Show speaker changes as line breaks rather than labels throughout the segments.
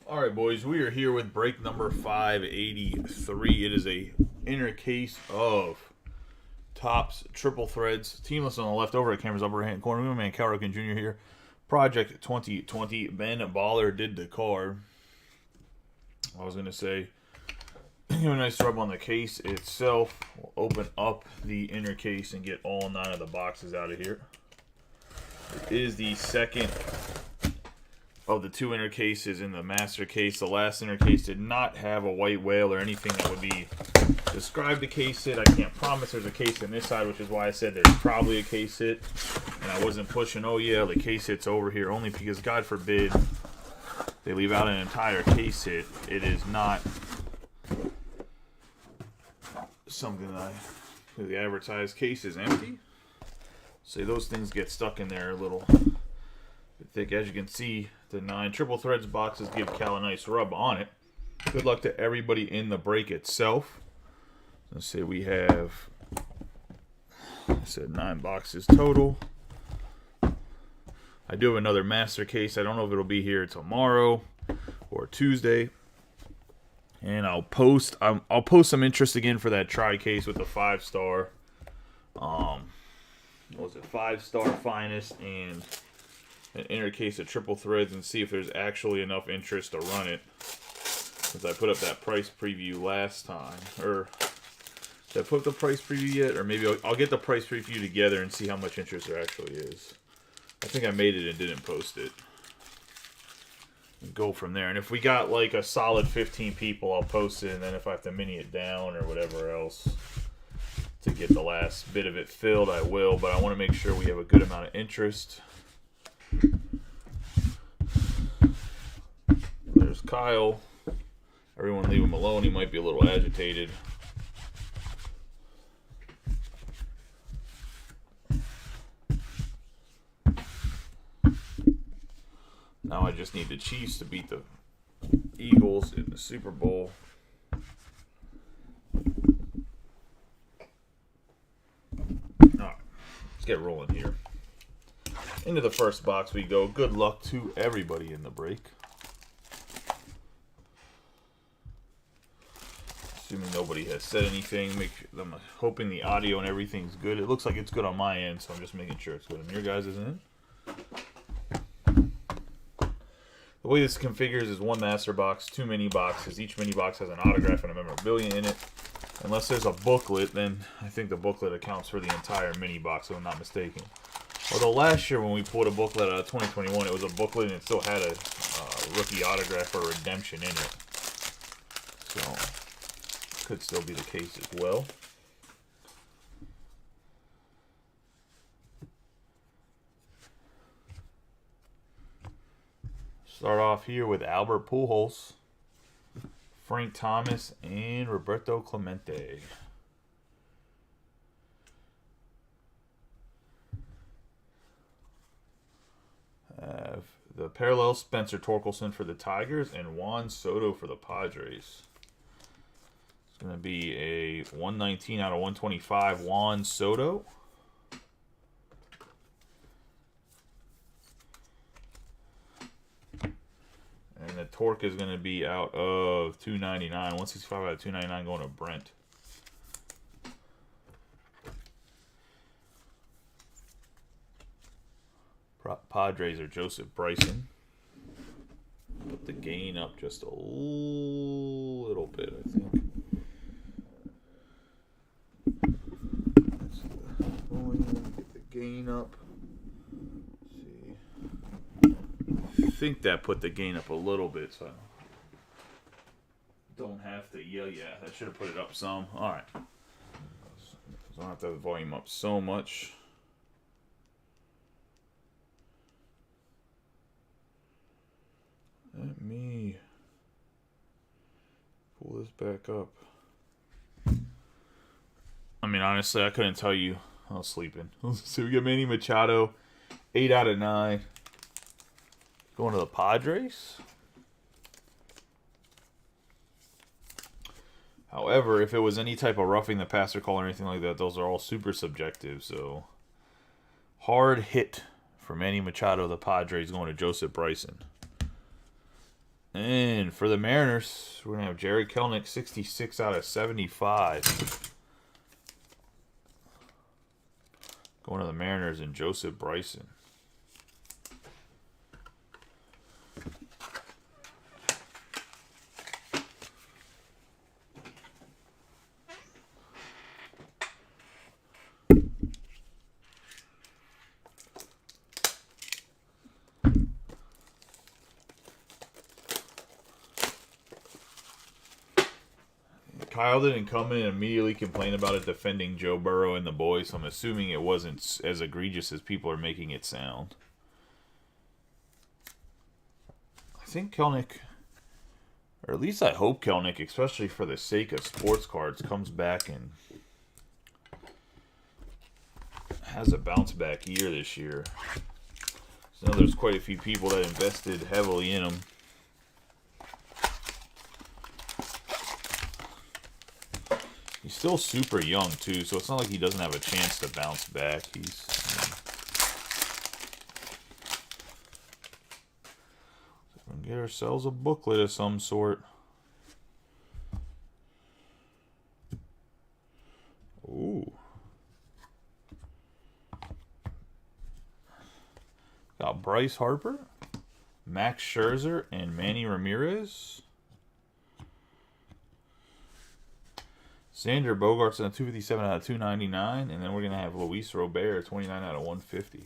All right, boys, we are here with break number 583. It is a inner case of Topps triple threads. Teamless on the left, over at camera's upper hand corner. My man Cal Ripken Jr. here. Project 2020. Ben Baller did the card. I was going to say, give a nice rub on the case itself. We'll open up the inner case and get all 9 of the boxes out of here. It is the second of the 2 inner cases in the master case. The last inner case did not have a white whale or anything that would be described a case hit. I can't promise there's a case in this side, which is why I said there's probably a case hit. And I wasn't pushing, oh yeah, the case hit's over here, only because God forbid they leave out an entire case hit. It is not something that the advertised case is empty. So those things get stuck in there a little thick. As you can see, the 9 triple threads boxes give Cal a nice rub on it. Good luck to everybody in the break itself. Let's say we have, I said 9 boxes total. I do have another master case. I don't know if it'll be here tomorrow or Tuesday. And I'll post some interest again for that try case with the 5-star. What was it? 5-star finest and an inner case of triple threads, and see if there's actually enough interest to run it. Because I put up that price preview last time. Or did I put up the price preview yet? Or maybe I'll get the price preview together and see how much interest there actually is. I think I made it and didn't post it. And go from there. And if we got like a solid 15 people, I'll post it. And then if I have to mini it down or whatever else to get the last bit of it filled, I will. But I want to make sure we have a good amount of interest. There's Kyle. Everyone leave him alone. He might be a little agitated. Now I just need the Chiefs to beat the Eagles in the Super Bowl. Alright, let's get rolling here. Into the first box we go. Good luck to everybody in the break. Assuming nobody has said anything. I'm hoping the audio and everything's good. It looks like it's good on my end, so I'm just making sure it's good on your guys' end. The way this configures is 1 master box, 2 mini boxes. Each mini box has an autograph and a memorabilia in it. Unless there's a booklet, then I think the booklet accounts for the entire mini box, if I'm not mistaken. Although last year when we pulled a booklet out of 2021, it was a booklet and it still had a rookie autograph or redemption in it. So, could still be the case as well. Start off here with Albert Pujols, Frank Thomas, and Roberto Clemente. Have the parallel Spencer Torkelson for the Tigers and Juan Soto for the Padres. It's going to be a 119 out of 125 Juan Soto. And the torque is going to be out of 299. 165 out of 299 going to Brent. Padres are Joseph Bryson. Put the gain up just a little bit, I think. Get the gain up. I think that put the gain up a little bit, so I don't have to yell. Yeah, that should have put it up some. All right. So I don't have to have the volume up so much. Let me pull this back up. I mean, honestly, I couldn't tell you. I was sleeping. So we got Manny Machado, 8 out of 9. Going to the Padres. However, if it was any type of roughing the passer call or anything like that, those are all super subjective. So, hard hit for Manny Machado, the Padres, going to Joseph Bryson. And for the Mariners, we're going to have Jared Kelenic, 66 out of 75. Going to the Mariners and Joseph Bryson. Kyle didn't come in and immediately complain about it defending Joe Burrow and the boys, so I'm assuming it wasn't as egregious as people are making it sound. I think Kelenic, or at least I hope Kelenic, especially for the sake of sports cards, comes back and has a bounce back year this year. So I know there's quite a few people that invested heavily in him. He's still super young, too, so it's not like he doesn't have a chance to bounce back. He's we can get ourselves a booklet of some sort. Ooh. Got Bryce Harper, Max Scherzer, and Manny Ramirez. Xander Bogaerts in a 257 out of 299. And then we're going to have Luis Robert, 29 out of 150.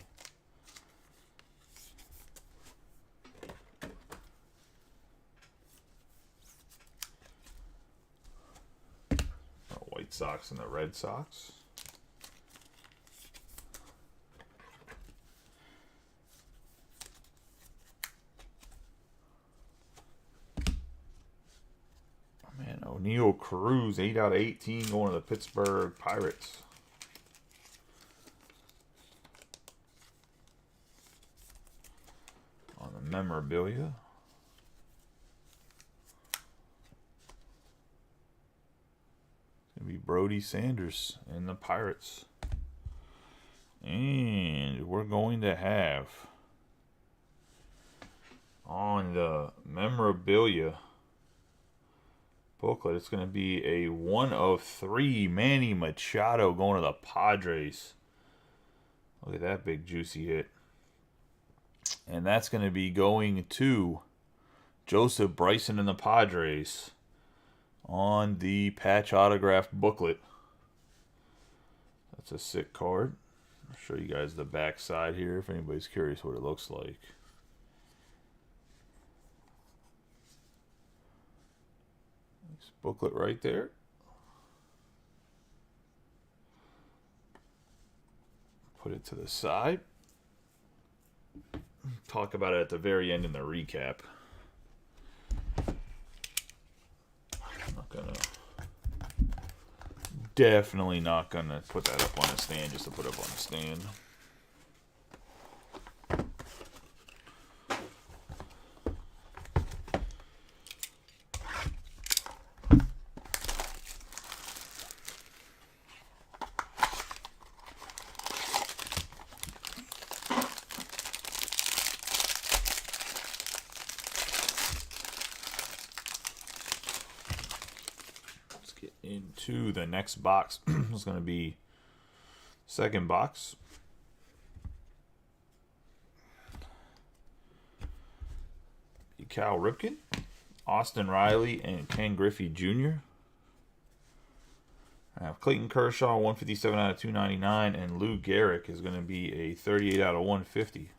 White Sox and the Red Sox. O'Neal Cruz, 8 out of 18, going to the Pittsburgh Pirates. On the memorabilia. It's going to be Brody Sanders and the Pirates. And we're going to have on the memorabilia booklet, it's going to be a 1 of 3 Manny Machado going to the Padres. Look at that big juicy hit. And that's going to be going to Joseph Bryson and the Padres on the patch autograph booklet. That's a sick card. I'll show you guys the back side here if anybody's curious what it looks like. Booklet right there. Put it to the side. Talk about it at the very end in the recap. I'm not gonna. Definitely not gonna put that up on a stand just to put up on a stand. Into the next box. It's going to be second box. Cal Ripken, Austin Riley, and Ken Griffey Jr. I have Clayton Kershaw, 157 out of 299, and Lou Gehrig is going to be a 38 out of 150.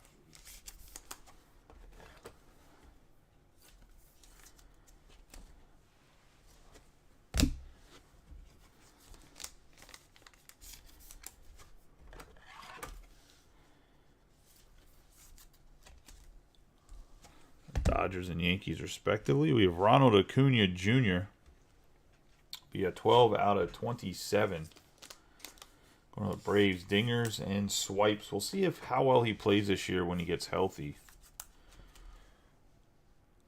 Dodgers and Yankees respectively. We have Ronald Acuna Jr. be a 12 out of 27. Going to the Braves, dingers and swipes. We'll see how well he plays this year when he gets healthy.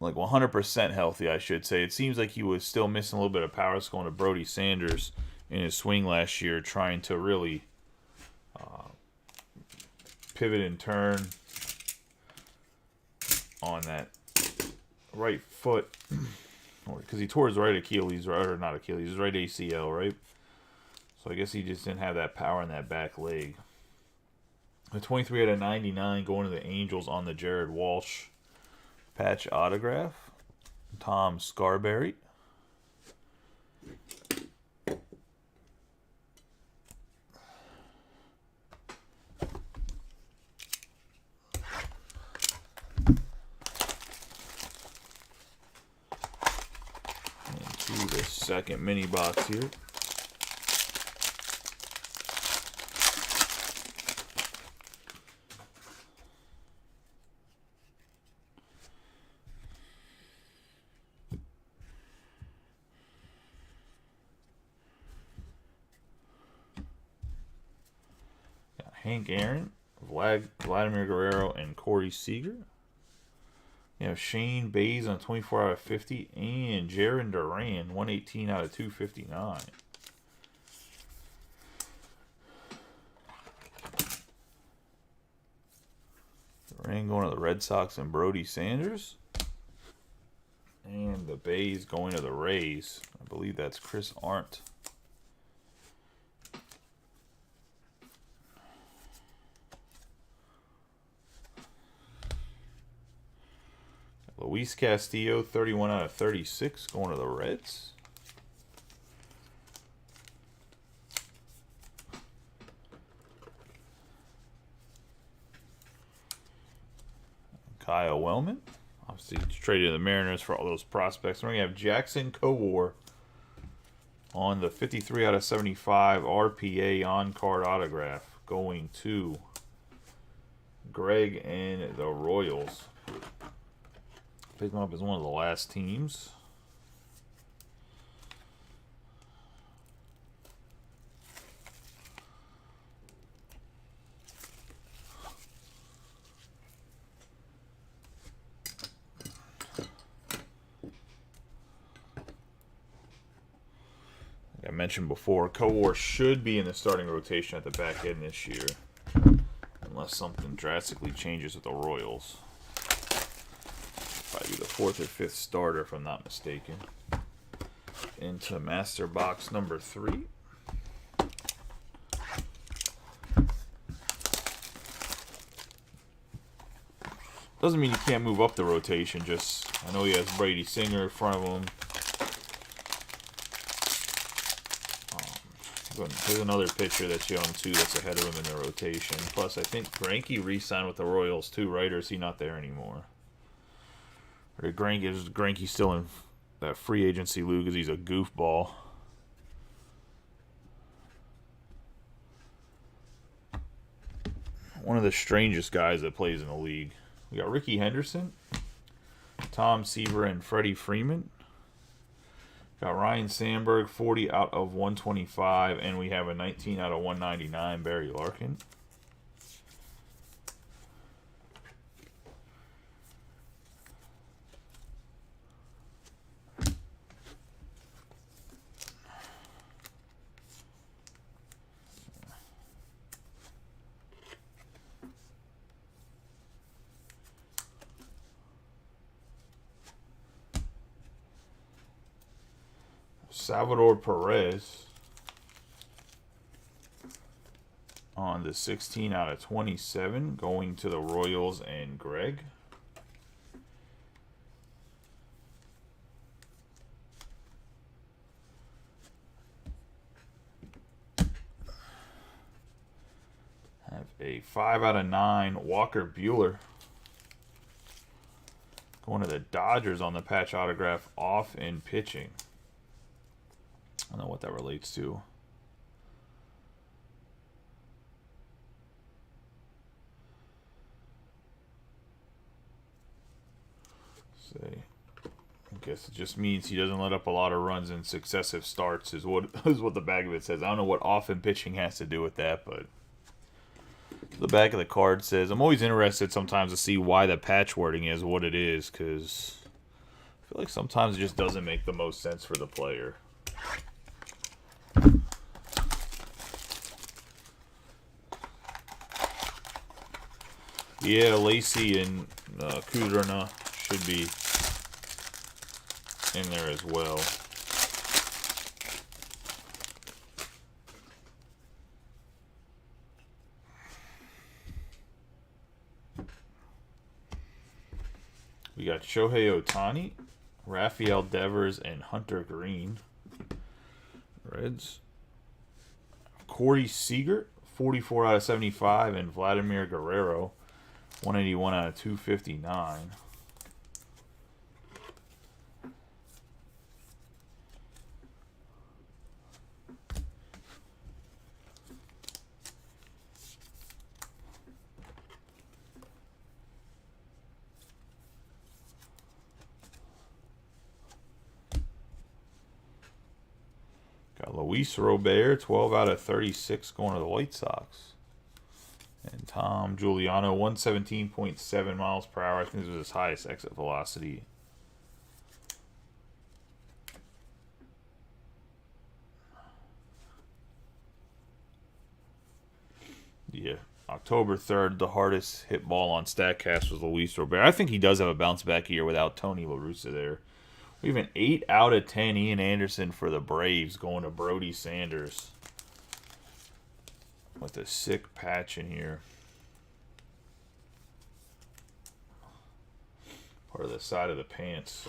Like 100% healthy, I should say. It seems like he was still missing a little bit of power. It's going to Brody Sanders in his swing last year, trying to really pivot and turn on that right foot, because he tore his right Achilles, or not Achilles, his right ACL, right? So I guess he just didn't have that power in that back leg. A 23 out of 99 going to the Angels on the Jared Walsh patch autograph. Tom Scarberry. The second mini box here. Got Hank Aaron, Vladimir Guerrero, and Corey Seager. You have Shane Bays on 24 out of 50, and Jarren Duran, 118 out of 259. Duran going to the Red Sox and Brody Sanders. And the Bays going to the Rays. I believe that's Chris Arndt. Luis Castillo, 31 out of 36, going to the Reds. Kyle Wellman. Obviously, traded to the Mariners for all those prospects. We're going to have Jackson Kowar on the 53 out of 75 RPA on-card autograph going to Greg and the Royals. Picked him up as one of the last teams. Like I mentioned before, Kowar should be in the starting rotation at the back end this year, unless something drastically changes with the Royals. Probably be the 4th or 5th starter, if I'm not mistaken. Into Master Box number 3. Doesn't mean you can't move up the rotation. Just, I know he has Brady Singer in front of him. Here's another pitcher that's young too, that's ahead of him in the rotation. Plus, I think Greinke re-signed with the Royals too, right? Or is he not there anymore? Or is Greinke still in that free agency league because he's a goofball? One of the strangest guys that plays in the league. We got Ricky Henderson, Tom Seaver, and Freddie Freeman. Got Ryan Sandberg, 40 out of 125, and we have a 19 out of 199, Barry Larkin. Salvador Perez on the 16 out of 27, going to the Royals and Greg. Have a 5 out of 9, Walker Buehler. Going to the Dodgers on the patch autograph, off in pitching. I don't know what that relates to. Say, I guess it just means he doesn't let up a lot of runs in successive starts, is what the back of it says. I don't know what off in pitching has to do with that, but the back of the card says, I'm always interested sometimes to see why the patch wording is what it is, because I feel like sometimes it just doesn't make the most sense for the player. Yeah, Lacey and Kudrna should be in there as well. We got Shohei Ohtani, Rafael Devers, and Hunter Green. Reds. Corey Seager, 44 out of 75, and Vladimir Guerrero, 181 out of 259. Got Luis Robert, 12 out of 36, going to the White Sox. And Tom Giuliano, 117.7 miles per hour. I think this was his highest exit velocity. Yeah, October 3rd, the hardest hit ball on StatCast was Luis Robert. I think he does have a bounce back year without Tony La Russa there. We have an 8 out of 10 Ian Anderson for the Braves going to Brody Sanders. With a sick patch in here. Part of the side of the pants.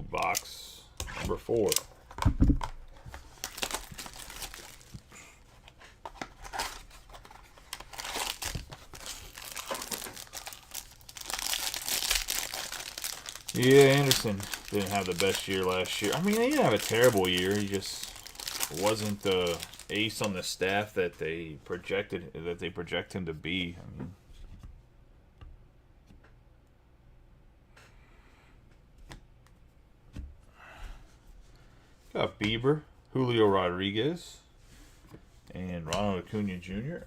Box number 4. Yeah, Anderson didn't have the best year last year. I mean, he didn't have a terrible year. He just wasn't the ace on the staff that they project him to be. I mean, got Bieber, Julio Rodriguez, and Ronald Acuna Jr.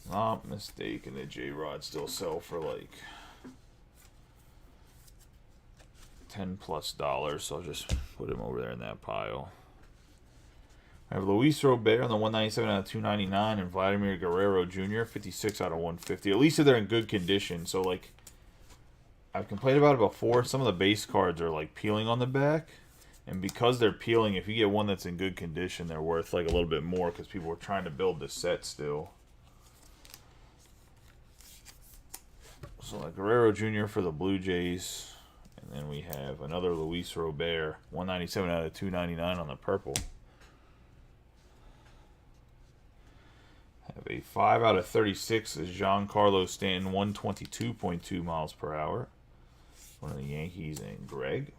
Not mistaken that J-Rod still sell for like $10+, so I'll just put him over there in that pile. I have Luis Robert on the 197 out of 299, and Vladimir Guerrero Jr. 56 out of 150. At least if they're in good condition. So like, I've complained about it before. Some of the base cards are like peeling on the back, and because they're peeling, if you get one that's in good condition, they're worth like a little bit more because people are trying to build the set still. So like Guerrero Jr. for the Blue Jays, and then we have another Luis Robert, 197 out of 299 on the purple. Have a 5 out of 36 is Giancarlo Stanton, 122.2 miles per hour. One of the Yankees and Greg.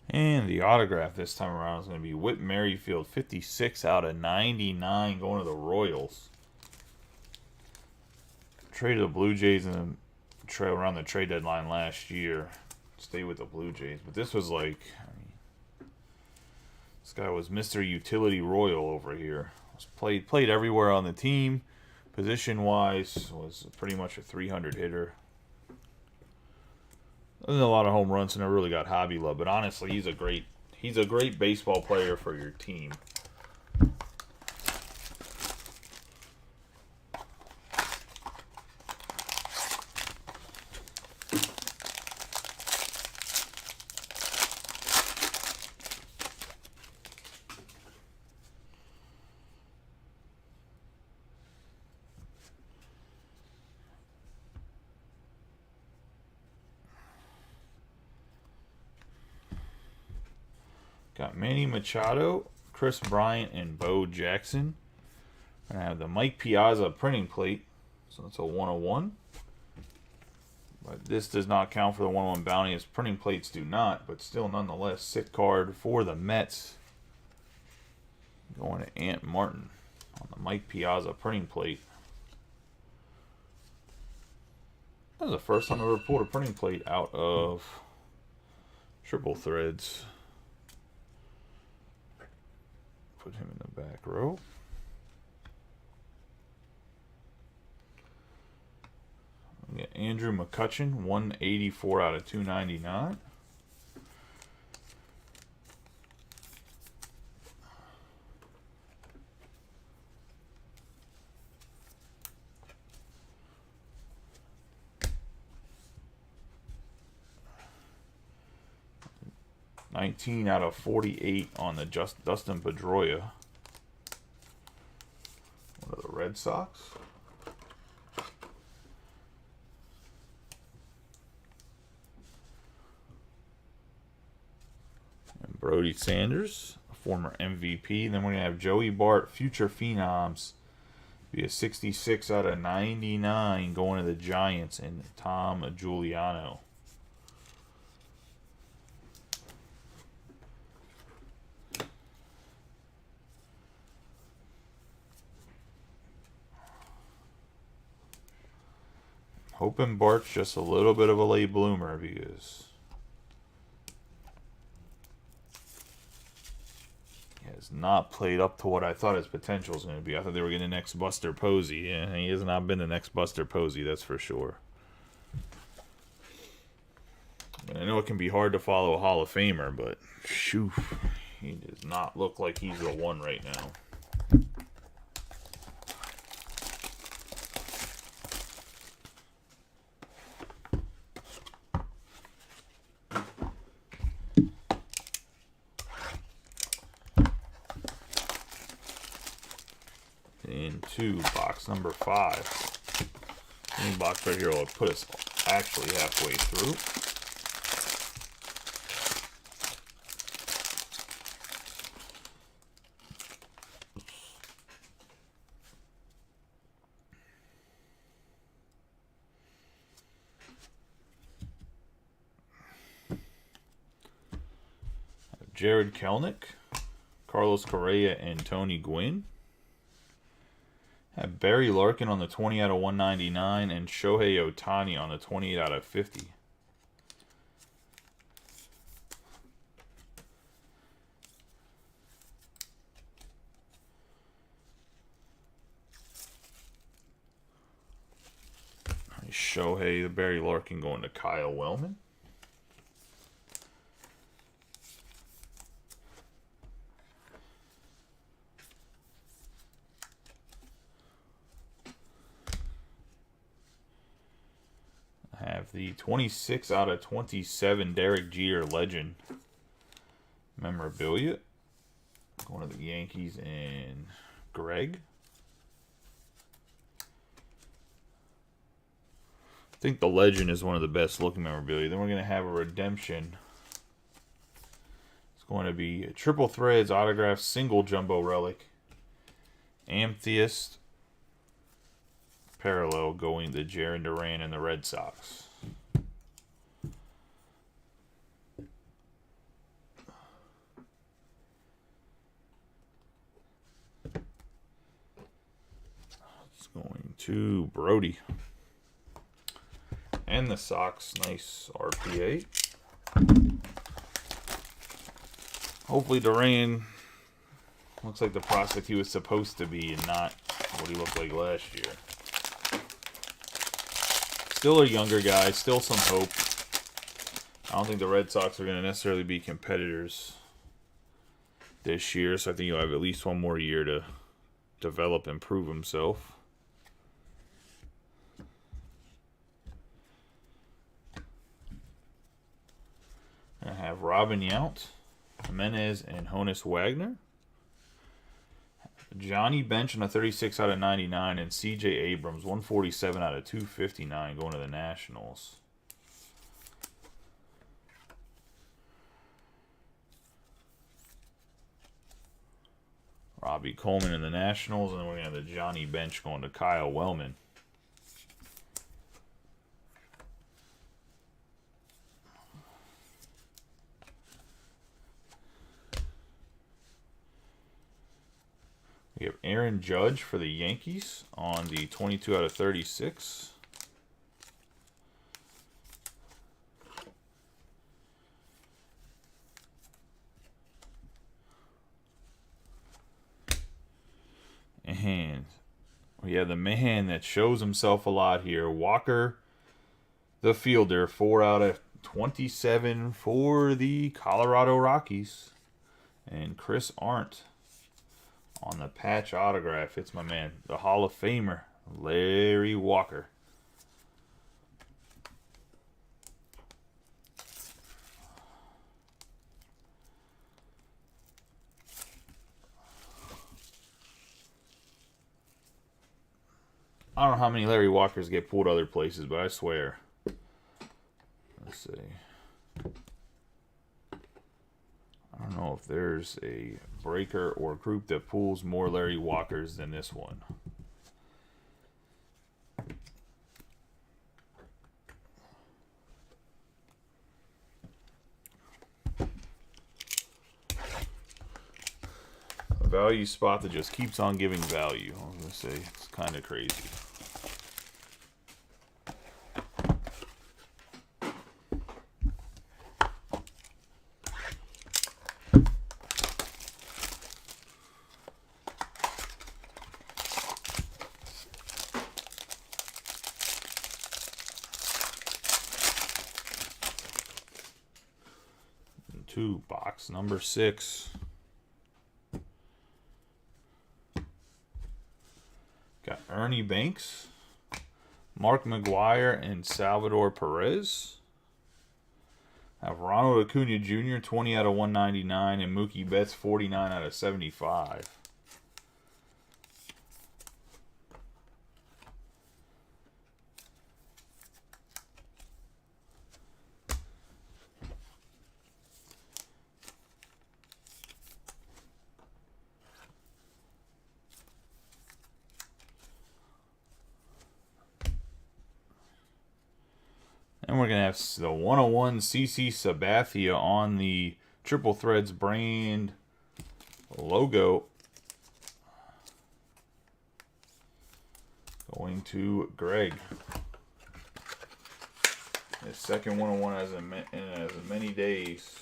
And the autograph this time around is going to be Whit Merrifield, 56 out of 99, going to the Royals. Traded the Blue Jays in the around the trade deadline last year. Stay with the Blue Jays, but this was like, I mean, this guy was Mr. Utility Royal over here. Was played everywhere on the team. Position wise, was pretty much a 300 hitter. There's a lot of home runs, and I really got hobby love. But honestly, he's a great baseball player for your team. Got Manny Machado, Chris Bryant, and Bo Jackson. I have the Mike Piazza printing plate So that's a 101. But this does not count for the 101 bounty, as printing plates do not, but still nonetheless, sit card for the Mets. Going to Ant Martin on the Mike Piazza printing plate. That was the first time I ever pulled a printing plate out of Triple Threads. Put him in the back row. We got Andrew McCutchen, 184 out of 299. $19 out of 48 on the Dustin Pedroia. One of the Red Sox. And Brody Sanders, a former MVP. Then we're going to have Joey Bart, future Phenoms. Be a 66 out of 99 going to the Giants, and Tom Giuliano. Hoping Bart's just a little bit of a late bloomer because he has not played up to what I thought his potential was going to be. I thought they were getting the next Buster Posey, and he has not been the next Buster Posey, that's for sure. And I know it can be hard to follow a Hall of Famer, but shoo, he does not look like he's the one right now. Into box number 5. Any box right here will put us actually halfway through. Jared Kelenic, Carlos Correa, and Tony Gwynn. Have Barry Larkin on the 20 out of 199 and Shohei Ohtani on the 28 out of 50. Shohei, the Barry Larkin going to Kyle Wellman. Have the 26 out of 27 Derek Jeter Legend memorabilia. Going to the Yankees and Greg. I think the Legend is one of the best looking memorabilia. Then we're going to have a redemption. It's going to be a Triple Threads autograph single jumbo relic. Amethyst parallel going to Jarren Duran and the Red Sox. It's going to Brody. And the Sox, nice RPA. Hopefully Duran looks like the prospect he was supposed to be and not what he looked like last year. Still a younger guy, still some hope. I don't think the Red Sox are going to necessarily be competitors this year, so I think he'll have at least one more year to develop and prove himself. I have Robin Yount, Jimenez, and Honus Wagner. Johnny Bench on a 36 out of 99, and C.J. Abrams, 147 out of 259, going to the Nationals. Robbie Coleman in the Nationals, and then we're going to have the Johnny Bench going to Kyle Wellman. We have Aaron Judge for the Yankees on the 22 out of 36. And we have the man that shows himself a lot here, Walker, the fielder, 4 out of 27 for the Colorado Rockies. And Chris Arndt on the patch autograph. It's my man, the Hall of Famer, Larry Walker. I don't know how many Larry Walkers get pulled other places, but I swear. Let's see. I don't know if there's a breaker or group that pulls more Larry Walkers than this one. A value spot that just keeps on giving value. I was going to say, it's kind of crazy. Box number 6. Got Ernie Banks, Mark McGwire, and Salvador Perez. Have Ronald Acuna Jr., 20 out of 199, and Mookie Betts, 49 out of 75. And we're going to have the 101 CC Sabathia on the Triple Threads brand logo. Going to Greg. His second 101 in as many days.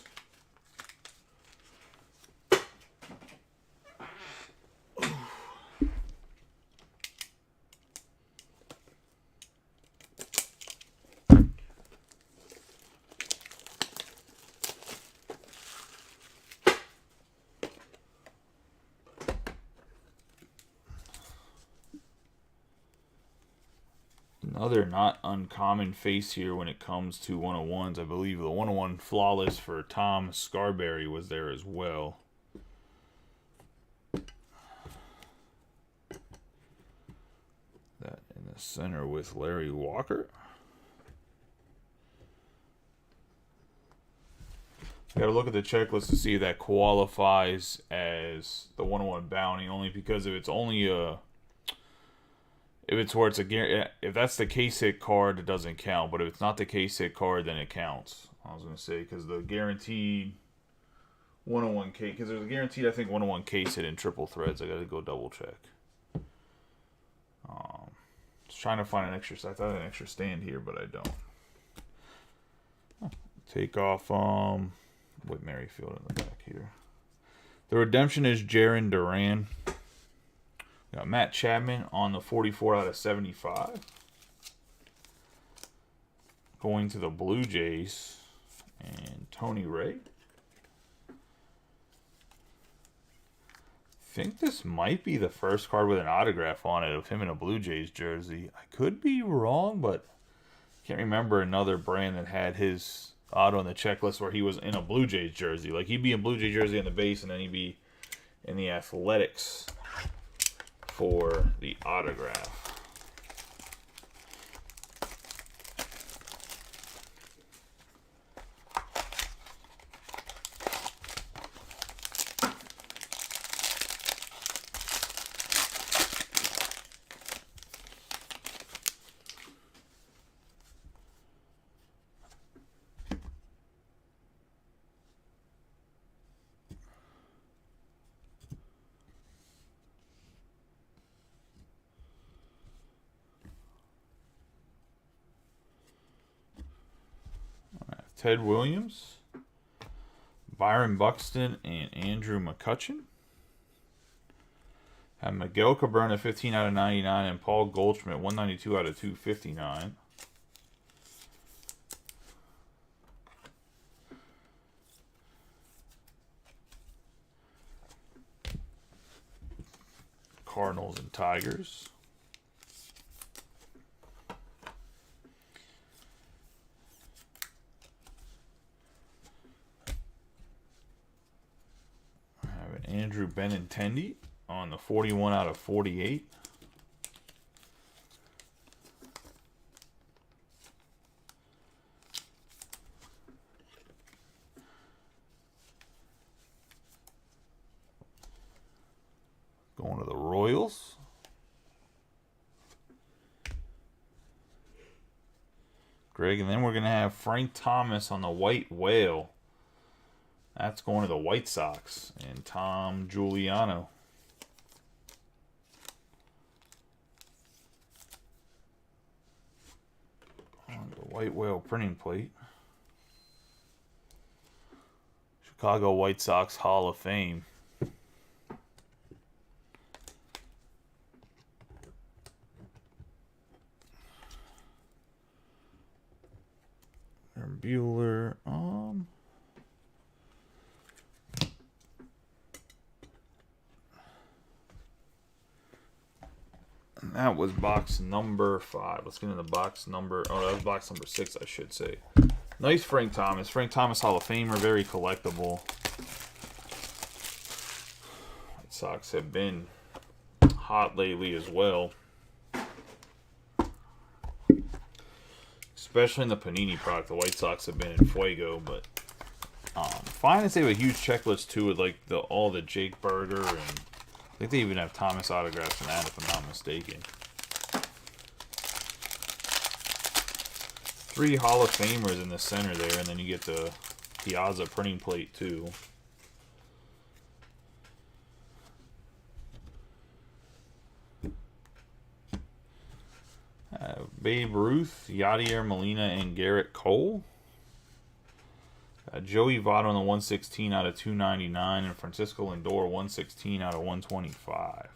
Another not uncommon face here when it comes to 101s. I believe the 101 Flawless for Tom Scarberry was there as well. That in the center with Larry Walker. Got to look at the checklist to see if that qualifies as the 101 bounty, only because if it's only a... If it's where it's a, if that's the case hit card, it doesn't count. But if it's not the case hit card, then it counts. I was going to say, because the guaranteed 101 case, because there's a guaranteed, I think, 101 case hit in Triple Threads. I got to go double check. Just trying to find an extra, I thought I had an extra stand here, but I don't. Take off with Merrifield in the back here. The redemption is Jarren Duran. Got Matt Chapman on the 44 out of 75. Going to the Blue Jays and Tony Ray. I think this might be the first card with an autograph on it of him in a Blue Jays jersey. I could be wrong, but I can't remember another brand that had his auto on the checklist where he was in a Blue Jays jersey. Like, he'd be in Blue Jays jersey on the base, and then he'd be in the Athletics for the autograph. Ted Williams, Byron Buxton, and Andrew McCutchen. Have Miguel Cabrera 15 out of 99 and Paul Goldschmidt 192 out of 259. Cardinals and Tigers. I have an Andrew Benintendi on the 41 out of 48. Going to the Royals. Greg, and then we're going to have Frank Thomas on the White Whale. That's going to the White Sox. And Tom Giuliano. On the White Whale printing plate. Chicago White Sox Hall of Fame. Bueller. That was box number 5. Let's get into box number. Oh, that was box number 6, I should say. Nice Frank Thomas. Frank Thomas Hall of Famer, very collectible. White Sox have been hot lately as well. Especially in the Panini product, the White Sox have been in fuego. But Finance, they have a huge checklist too with like all the Jake Burger, and I think they even have Thomas autographs in that, if I'm not mistaken. 3 Hall of Famers in the center there, and then you get the Piazza printing plate too. Babe Ruth, Yadier Molina, and Garrett Cole. Joey Votto on the 116 out of 299, and Francisco Lindor 116 out of 125.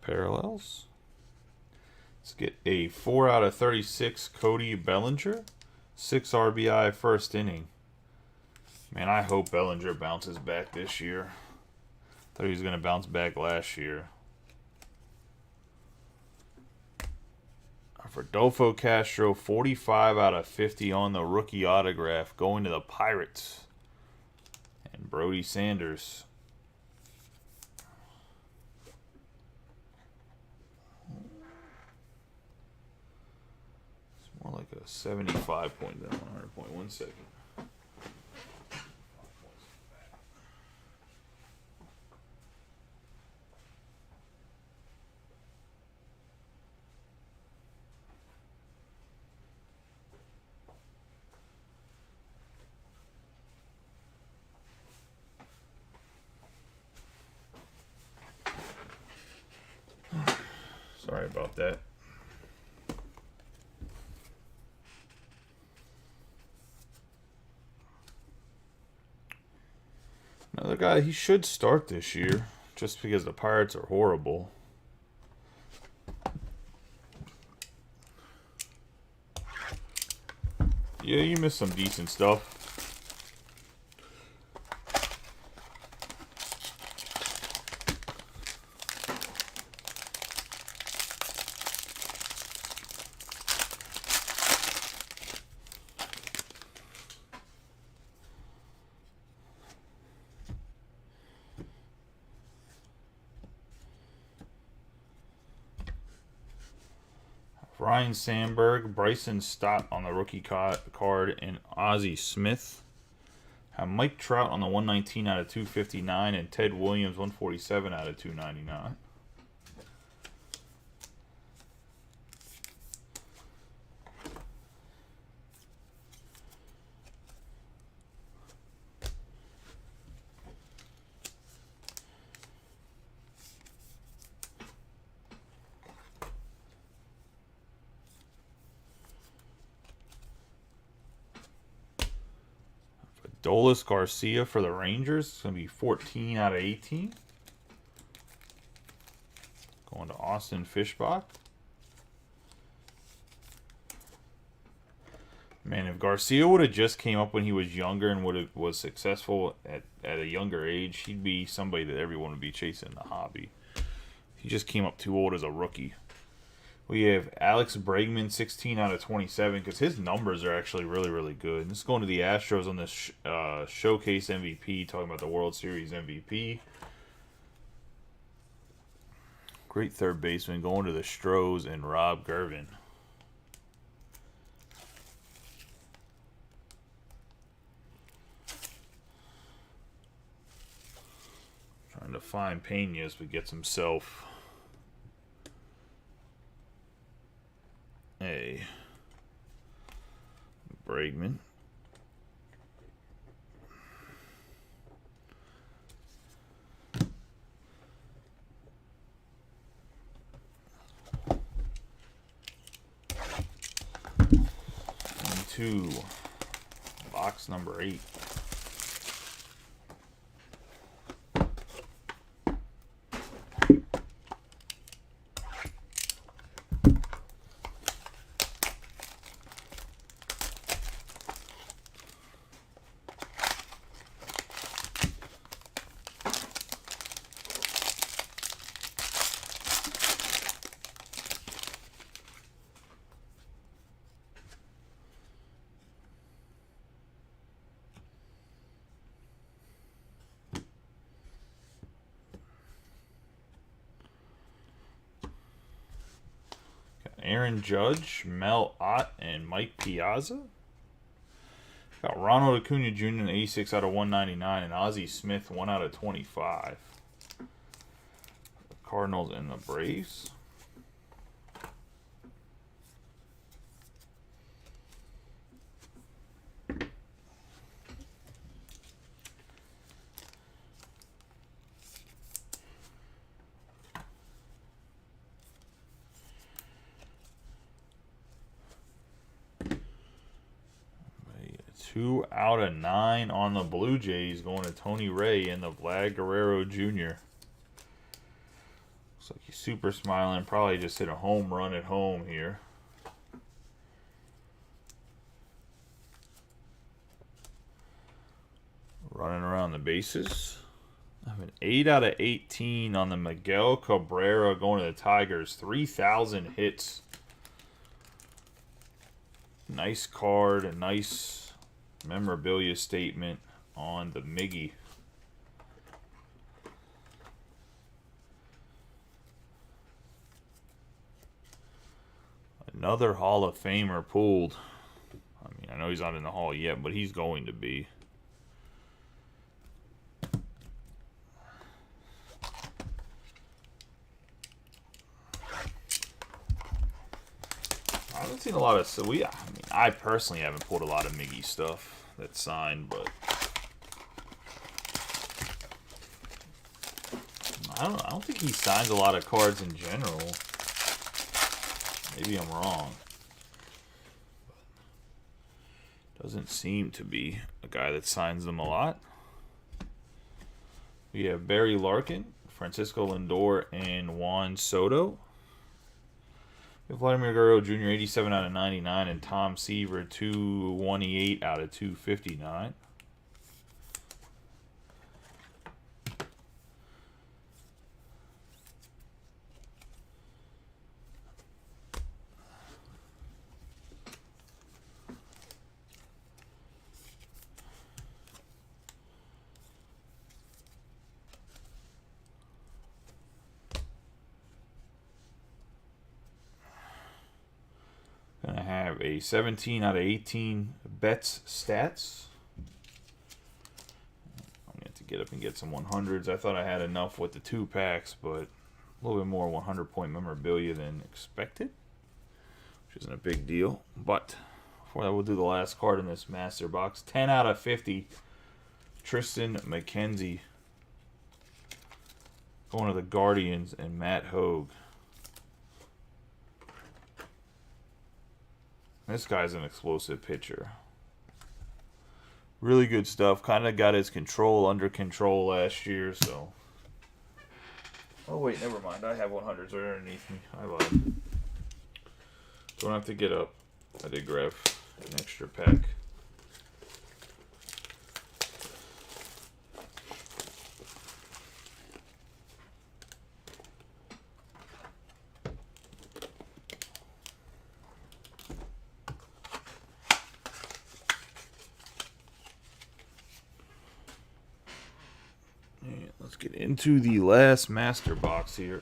Parallels. Let's get a 4 out of 36 Cody Bellinger. 6 RBI first inning. Man, I hope Bellinger bounces back this year. Thought he was going to bounce back last year. Rodolfo Castro, 45 out of 50 on the rookie autograph, going to the Pirates. And Brody Sanders. More like a 75 point than 100 point. 1 second. Sorry about that. Another guy, he should start this year, just because the Pirates are horrible. Yeah, you missed some decent stuff. Ryan Sandberg, Bryson Stott on the rookie card, and Ozzie Smith. Have Mike Trout on the 119 out of 259, and Ted Williams 147 out of 299. Adolis Garcia for the Rangers. It's going to be 14 out of 18. Going to Austin Fishbach. Man, if Garcia would have just came up when he was younger and was successful at a younger age, he'd be somebody that everyone would be chasing in the hobby. He just came up too old as a rookie. We have Alex Bregman, 16 out of 27, because his numbers are actually really, really good. And this is going to the Astros on this Showcase MVP, talking about the World Series MVP. Great third baseman going to the Stros and Rob Gervin. Trying to find Peñas, but gets himself a Bregman. Into box number 8. Aaron Judge, Mel Ott, and Mike Piazza. Got Ronald Acuna Jr. an 86 out of 199, and Ozzie Smith 1 out of 25. The Cardinals and the Braves. Two out of 9 on the Blue Jays, going to Tony Ray and the Vlad Guerrero Jr. Looks like he's super smiling. Probably just hit a home run at home here. Running around the bases. I have an 8 out of 18 on the Miguel Cabrera, going to the Tigers. 3,000 hits. Nice card, a nice memorabilia statement on the Miggy. Another Hall of Famer pulled. I mean, I know he's not in the Hall yet, but he's going to be. I haven't seen a lot of I personally haven't pulled a lot of Miggy stuff that's signed, but I don't think he signs a lot of cards in general. Maybe I'm wrong. Doesn't seem to be a guy that signs them a lot. We have Barry Larkin, Francisco Lindor, and Juan Soto. Vladimir Guerrero Jr., 87 out of 99, and Tom Seaver, 228 out of 259. Gonna have a 17 out of 18 Betts stats. I'm going to have to get up and get some 100s. I thought I had enough with the 2 packs, but a little bit more 100-point memorabilia than expected, which isn't a big deal. But before that, we'll do the last card in this master box. 10 out of 50, Tristan McKenzie. Going to the Guardians and Matt Hogue. This guy's an explosive pitcher. Really good stuff. Kind of got his control under control last year, so. Oh, wait, never mind. I have 100s right underneath me. I lied. Don't have to get up. I did grab an extra pack. And let's get into the last master box here.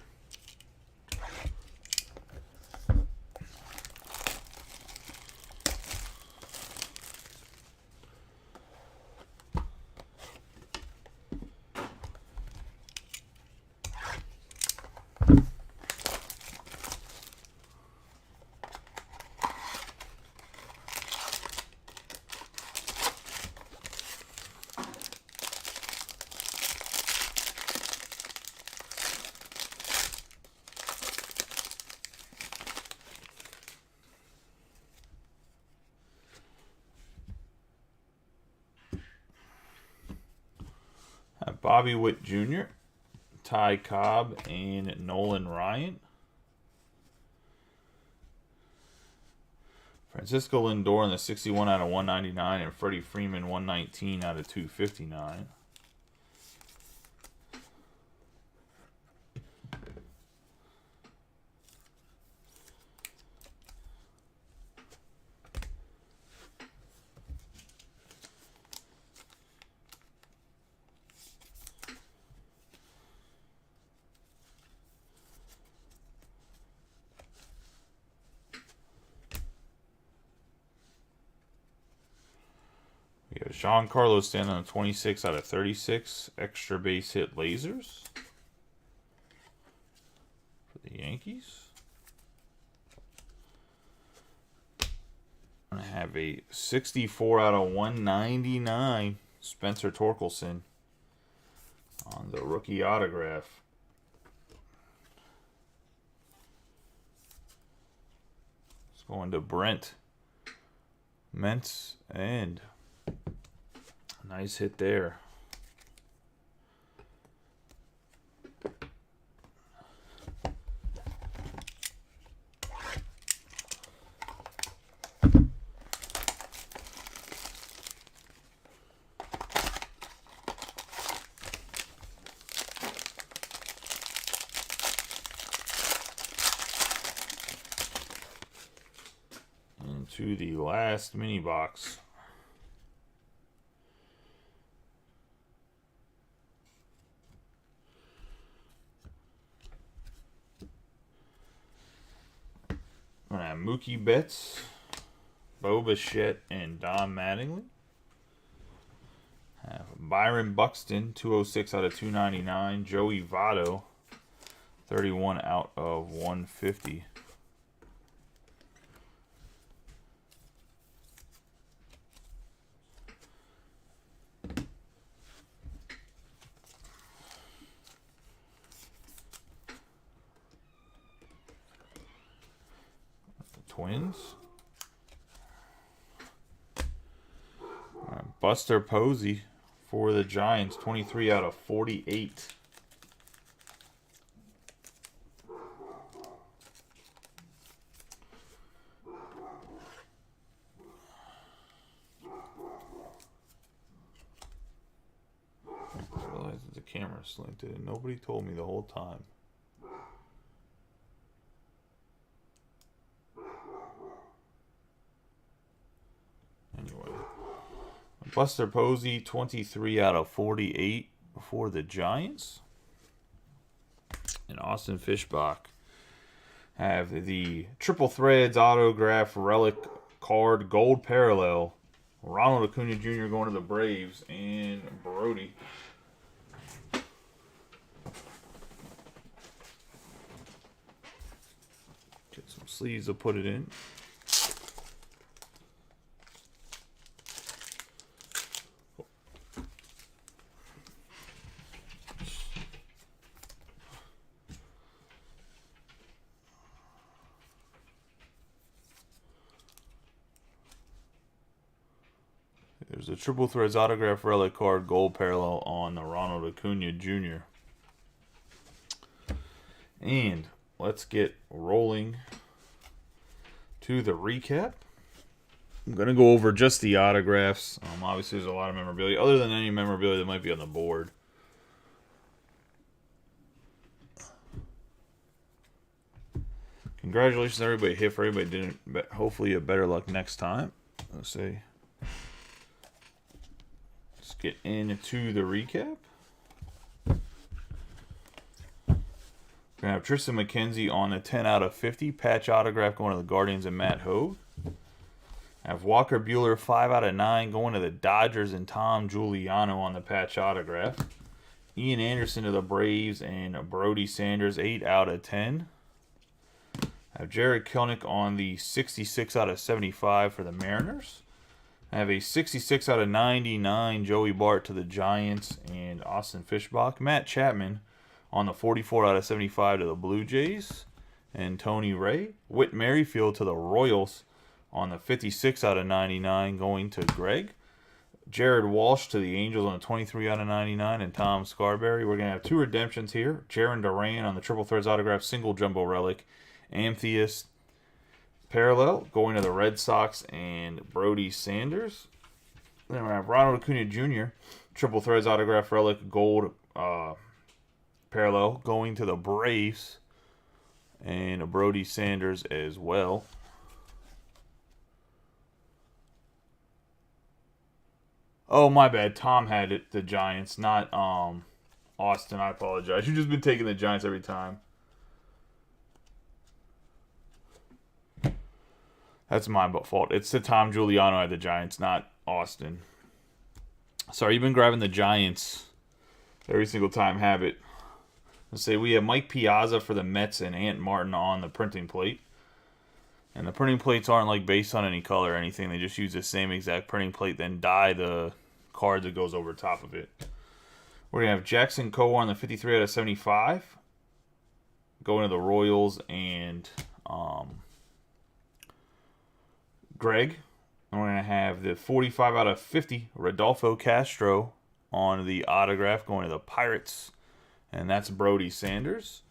Bobby Witt Jr., Ty Cobb, and Nolan Ryan. Francisco Lindor in the 61 out of 199, and Freddie Freeman 119 out of 259. We have Giancarlo Stanton on 26 out of 36. Extra base hit lasers for the Yankees. I have a 64 out of 199. Spencer Torkelson on the rookie autograph. It's going to Brent Mentz, and nice hit there. Into the last mini box. Mookie Betts, Bo Bichette, and Don Mattingly. Byron Buxton, 206 out of 299. Joey Votto, 31 out of 150. Twins. Buster Posey for the Giants, 23 out of 48. I realized the camera slanted and nobody told me the whole time. Buster Posey, 23 out of 48 for the Giants. And Austin Fishbach have the Triple Threads autograph relic card gold parallel. Ronald Acuna Jr. going to the Braves, and Brody. Get some sleeves to put it in. There's a Triple Threads autograph relic card gold parallel on the Ronald Acuna Jr. And let's get rolling to the recap. I'm going to go over just the autographs. Obviously, there's a lot of memorabilia, other than any memorabilia that might be on the board. Congratulations, everybody. Hit for everybody didn't. Hopefully, a better luck next time. Let's see. Let's get into the recap. We're going to have Tristan McKenzie on the 10 out of 50. Patch autograph going to the Guardians and Matt Hogue. I have Walker Buehler 5 out of 9 going to the Dodgers and Tom Giuliano on the patch autograph. Ian Anderson to the Braves and Brody Sanders 8 out of 10. I have Jared Kelenic on the 66 out of 75 for the Mariners. I have a 66 out of 99 Joey Bart to the Giants and Austin Fishbach. Matt Chapman on the 44 out of 75 to the Blue Jays and Tony Ray. Whit Merrifield to the Royals on the 56 out of 99 going to Greg. Jared Walsh to the Angels on the 23 out of 99 and Tom Scarberry. We're going to have two redemptions here. Jaron Duran on the Triple Threads autograph single jumbo relic. Amethyst parallel going to the Red Sox and Brody Sanders. Then we have Ronald Acuna Jr. Triple Threads autograph relic gold parallel going to the Braves and Brody Sanders as well. Oh, my bad. Tom had it, the Giants, not Austin. I apologize. You've just been taking the Giants every time. That's my fault. It's the Tom Giuliano at the Giants, not Austin. Sorry, you've been grabbing the Giants every single time. Have it. Let's say we have Mike Piazza for the Mets and Ant Martin on the printing plate. And the printing plates aren't like based on any color or anything. They just use the same exact printing plate, then dye the card that goes over top of it. We're going to have Jackson Kowar on the 53 out of 75. Going to the Royals and Greg. And we're going to have the 45 out of 50 Rodolfo Castro on the autograph going to the Pirates. And that's Brody Sanders.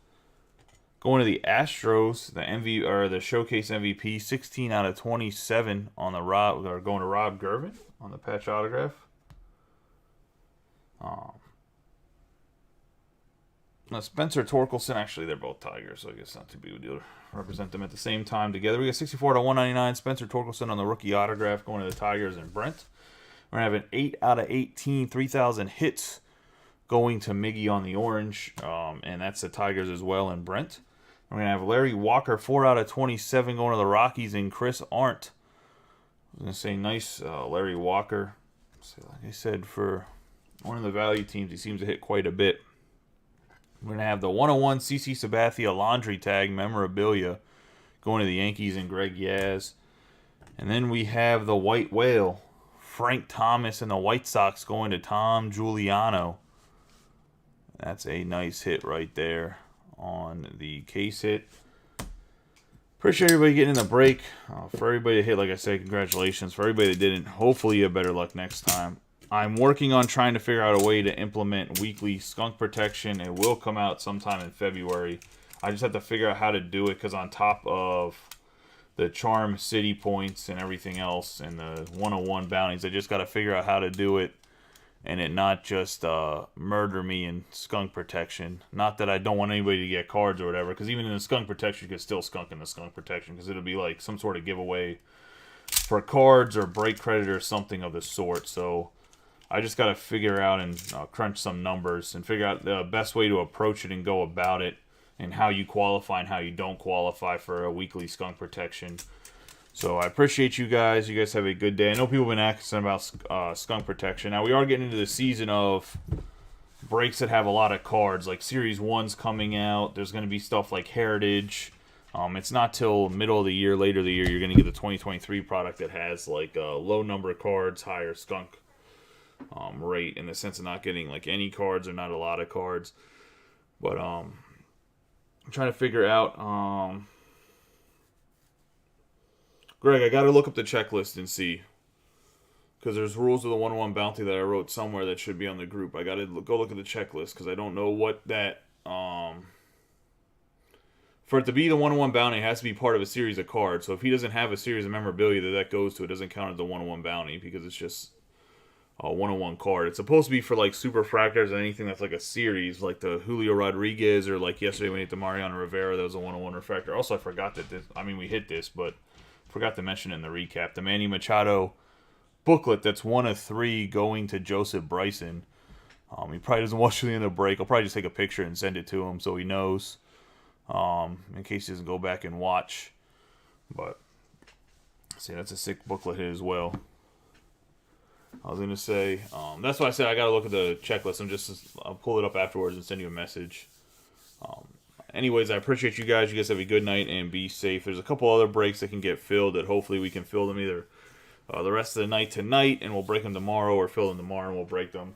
Going to the Astros, the Showcase MVP, 16 out of 27 on the going to Rob Gervin on the patch autograph. Now Spencer Torkelson, actually they're both Tigers, so I guess not too big of a deal to represent them at the same time together. We got 64 out of 199, Spencer Torkelson on the rookie autograph going to the Tigers and Brent. We're going to have an 8 out of 18, 3,000 hits going to Miggy on the orange, and that's the Tigers as well and Brent. We're going to have Larry Walker, 4 out of 27 going to the Rockies and Chris Arndt. I was going to say nice Larry Walker. So like I said, for one of the value teams, he seems to hit quite a bit. We're going to have the 101 CC Sabathia laundry tag memorabilia going to the Yankees and Greg Yaz. And then we have the White Whale, Frank Thomas and the White Sox going to Tom Giuliano. That's a nice hit right there on the case hit. Appreciate everybody getting in the break. For everybody that hit, like I said, congratulations. For everybody that didn't, hopefully you have better luck next time. I'm working on trying to figure out a way to implement weekly skunk protection. It will come out sometime in February. I just have to figure out how to do it because on top of the Charm City points and everything else and the 101 bounties, I just got to figure out how to do it and it not just murder me in skunk protection. Not that I don't want anybody to get cards or whatever, because even in the skunk protection, you can still skunk in the skunk protection because it'll be like some sort of giveaway for cards or break credit or something of the sort. So I just got to figure out and crunch some numbers and figure out the best way to approach it and go about it and how you qualify and how you don't qualify for a weekly skunk protection. So I appreciate you guys. You guys have a good day. I know people have been asking about skunk protection. Now we are getting into the season of breaks that have a lot of cards. Like Series 1's coming out. There's going to be stuff like Heritage. It's not till middle of the year, later of the year, you're going to get the 2023 product that has like a low number of cards, higher skunk rate in the sense of not getting like any cards or not a lot of cards. But I'm trying to figure out... Greg, I got to look up the checklist and see. because there's rules of the 101 bounty that I wrote somewhere that should be on the group. I got to go look at the checklist because I don't know what that. For it to be the 101 bounty, it has to be part of a series of cards. So if he doesn't have a series of memorabilia that goes to, it doesn't count as the 101 bounty because it's just a 101 card. It's supposed to be for like super fractors and anything that's like a series, like the Julio Rodriguez, or like yesterday we hit the Mariano Rivera, that was a 101 refractor. Also, I forgot that we hit this, but forgot to mention in the recap the Manny Machado booklet that's 1 of 3 going to Joseph Bryson. He probably doesn't watch the end of the break. I'll probably just take a picture and send it to him so he knows. In case he doesn't go back and watch. But, see, that's a sick booklet hit as well. I was going to say, that's why I said I got to look at the checklist. I'll pull it up afterwards and send you a message. Anyways, I appreciate you guys. You guys have a good night and be safe. There's a couple other breaks that can get filled that hopefully we can fill them either the rest of the night tonight and we'll break them tomorrow, or fill them tomorrow and we'll break them.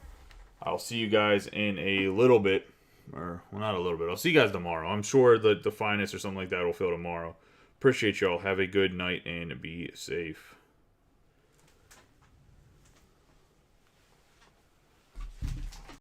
I'll see you guys in a little bit. Or, well, not a little bit. I'll see you guys tomorrow. I'm sure the finest or something like that will fill tomorrow. Appreciate y'all. Have a good night and be safe.